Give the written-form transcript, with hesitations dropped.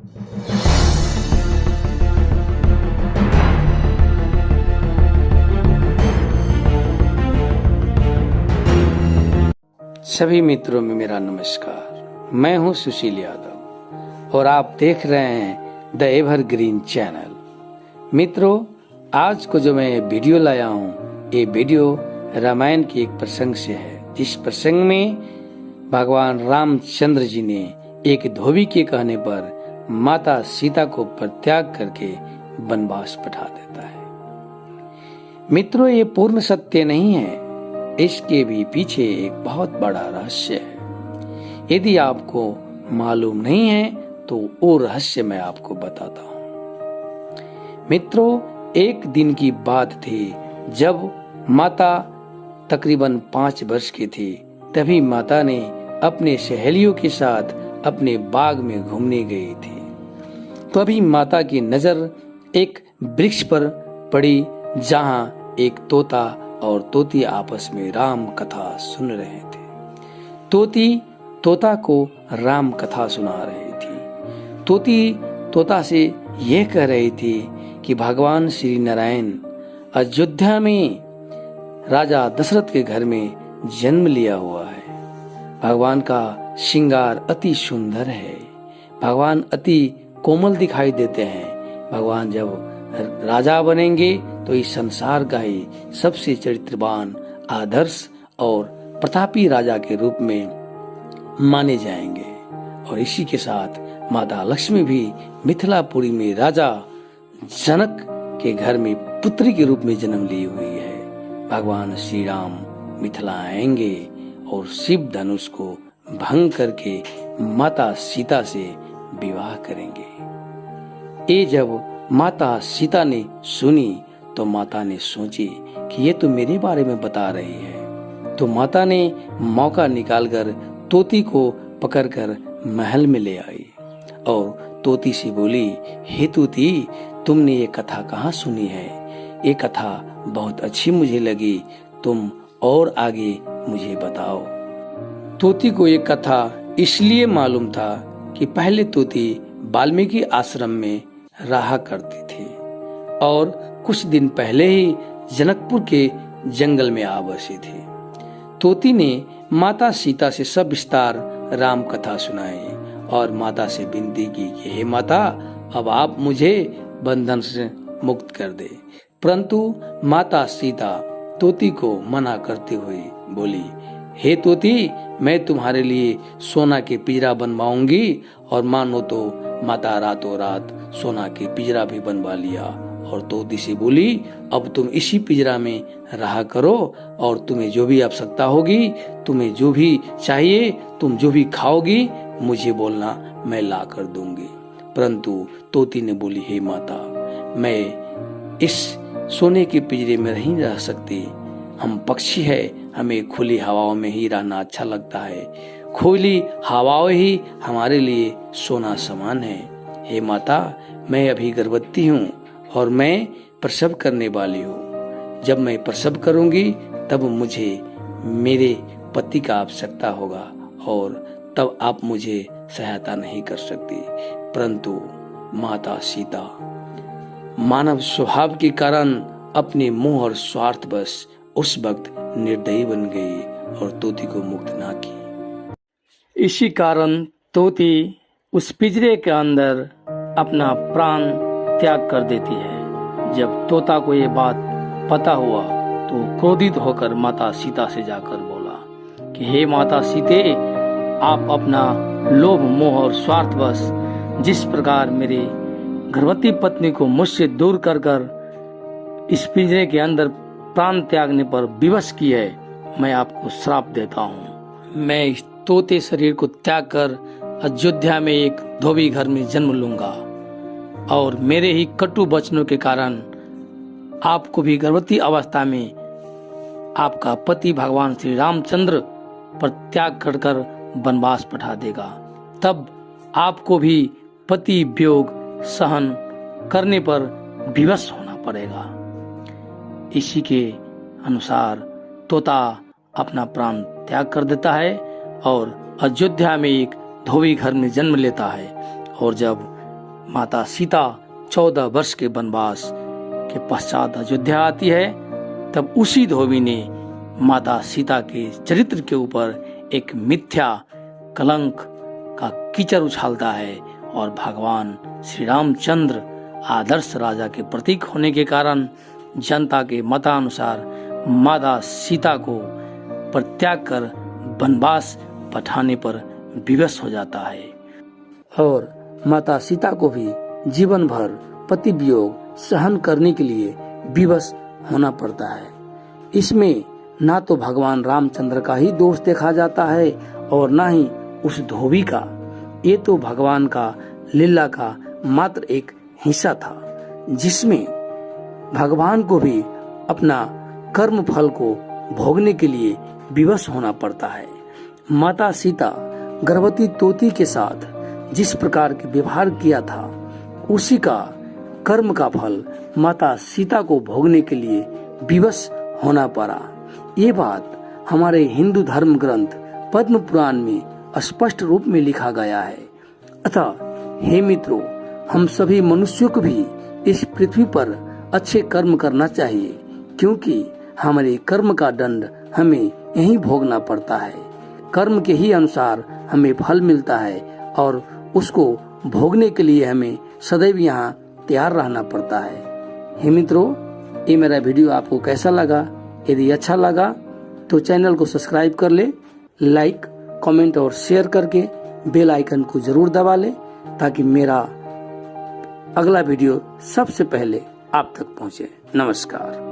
सभी मित्रों में मेरा नमस्कार। मैं हूं सुशील यादव और आप देख रहे हैं द एवरग्रीन चैनल। मित्रों, आज को जो मैं वीडियो लाया हूं, ये वीडियो रामायण के एक प्रसंग से है, जिस प्रसंग में भगवान रामचंद्र जी ने एक धोबी के कहने पर माता सीता को परित्याग करके वनवास पठा देता है। मित्रों, ये पूर्ण सत्य नहीं है, इसके भी पीछे एक बहुत बड़ा रहस्य है। यदि आपको मालूम नहीं है तो वो रहस्य मैं आपको बताता हूँ। मित्रों, एक दिन की बात थी जब माता तकरीबन 5 वर्ष की थी। तभी माता ने अपने सहेलियों के साथ अपने बाग में घूमने गई थी। तभी माता की नजर एक वृक्ष पर पड़ी, जहाँ एक तोता और तोती आपस में राम कथा सुन रहे थे। तोता को राम कथा सुना रही थी। तोती तोता से यह कह रही थी कि भगवान श्री नारायण अयोध्या में राजा दशरथ के घर में जन्म लिया हुआ है। भगवान का श्रृंगार अति सुंदर है। भगवान अति कोमल दिखाई देते हैं। भगवान जब राजा बनेंगे तो इस संसार का ही सबसे चरित्रवान, आदर्श और प्रतापी राजा के रूप में माने जाएंगे। और इसी के साथ माता लक्ष्मी भी मिथिलापुरी में राजा जनक के घर में पुत्री के रूप में जन्म ली हुई है। भगवान श्री राम मिथिला आएंगे और शिव धनुष को भंग करके माता सीता से विवाह करेंगे। ये जब माता सीता ने सुनी तो माता ने सोची कि ये तो मेरे बारे में बता रही है। तो माता ने मौका निकालकर तोती को पकड़कर महल में ले आई और तोती से बोली, हे तोती, तुमने ये कथा कहाँ सुनी है? ये कथा बहुत अच्छी मुझे लगी, तुम और आगे मुझे बताओ। तोती को ये कथा इसलिए मालूम था कि पहले तोती वाल्मीकि आश्रम में रहा करती थी और कुछ दिन पहले ही जनकपुर के जंगल में आ बसी थी। तोती ने माता सीता से सब विस्तार राम कथा सुनाई और माता से विनती की कि हे माता, अब आप मुझे बंधन से मुक्त कर दे। परंतु माता सीता तोती को मना करते हुए बोली, हे तोती, मैं तुम्हारे लिए सोना के पिंजरा बनवाऊंगी। और मानो तो माता रातों रात सोना के पिंजरा भी बनवा लिया और तोती से बोली, अब तुम इसी पिंजरा में रहा करो और तुम्हें जो भी आवश्यकता होगी, तुम्हें जो भी चाहिए, तुम जो भी खाओगी, मुझे बोलना, मैं ला कर दूंगी। परंतु तोती ने बोली, हे माता, मैं इस सोने के पिंजरे में नहीं रह सकती। हम पक्षी है, हमें खुली हवाओं में ही रहना अच्छा लगता है। खुली हवाएं ही हमारे लिए सोना समान है। हे माता, मैं अभी गर्भवती हूँ और मैं प्रसव करने वाली हूँ। जब मैं प्रसव करूंगी तब मुझे मेरे पति का आवश्यकता होगा और तब आप मुझे सहायता नहीं कर सकती। परंतु माता सीता मानव स्वभाव के कारण अपने मोह और स्वार्थ बस उस वक्त निर्दयी बन गई और तोती को मुक्त ना की। इसी कारण तोती उस पिंजरे के अंदर अपना प्राण त्याग कर देती है। जब तोता को ये बात पता हुआ तो क्रोधित होकर माता सीता से जाकर बोला कि हे माता सीते, आप अपना लोभ, मोह और स्वार्थवश जिस प्रकार मेरे गर्भवती पत्नी को मुझसे दूर कर इस पिंजरे के अंदर प्राण त्यागने पर विवश की है, मैं आपको श्राप देता हूँ। मैं इस तोते शरीर को त्याग कर अयोध्या में एक धोबी घर में जन्म लूंगा और मेरे ही कटु वचनों के कारण आपको भी गर्भवती अवस्था में आपका पति भगवान श्री रामचंद्र पर त्याग कर वनवास पठा देगा। तब आपको भी पति वियोग सहन करने पर विवश होना पड़ेगा। इसी के अनुसार तोता अपना प्राण त्याग कर देता है और अयोध्या में एक धोबी घर में जन्म लेता है। और जब माता सीता 14 वर्ष के वनवास के पश्चात अयोध्या आती है, तब उसी धोबी ने माता सीता के चरित्र के ऊपर एक मिथ्या कलंक का कीचड़ उछालता है और भगवान श्री रामचंद्र आदर्श राजा के प्रतीक होने के कारण जनता के मतानुसार माता सीता को परित्याग कर वनवास पठाने पर विवश हो जाता है और माता सीता को भी जीवन भर पति वियोग सहन करने के लिए विवश होना पड़ता है। इसमें ना तो भगवान रामचंद्र का ही दोष देखा जाता है और ना ही उस धोबी का। ये तो भगवान का लीला का मात्र एक हिस्सा था, जिसमें भगवान को भी अपना कर्म फल को भोगने के लिए विवश होना पड़ता है। माता सीता गर्भवती तोती के साथ जिस प्रकार के व्यवहार किया था, उसी का कर्म का फल माता सीता को भोगने के लिए विवश होना पड़ा। ये बात हमारे हिंदू धर्म ग्रंथ पद्म पुराण में स्पष्ट रूप में लिखा गया है। अतः हे मित्रों, हम सभी मनुष्यों को भी इस पृथ्वी पर अच्छे कर्म करना चाहिए, क्योंकि हमारे कर्म का दंड हमें यहीं भोगना पड़ता है। कर्म के ही अनुसार हमें फल मिलता है और उसको भोगने के लिए हमें सदैव यहाँ तैयार रहना पड़ता है। हे मित्रों, ये मेरा वीडियो आपको कैसा लगा? यदि अच्छा लगा तो चैनल को सब्सक्राइब कर ले, लाइक, कमेंट और शेयर करके बेल आइकन को जरूर दबा ले, ताकि मेरा अगला वीडियो सबसे पहले आप तक पहुंचे। नमस्कार।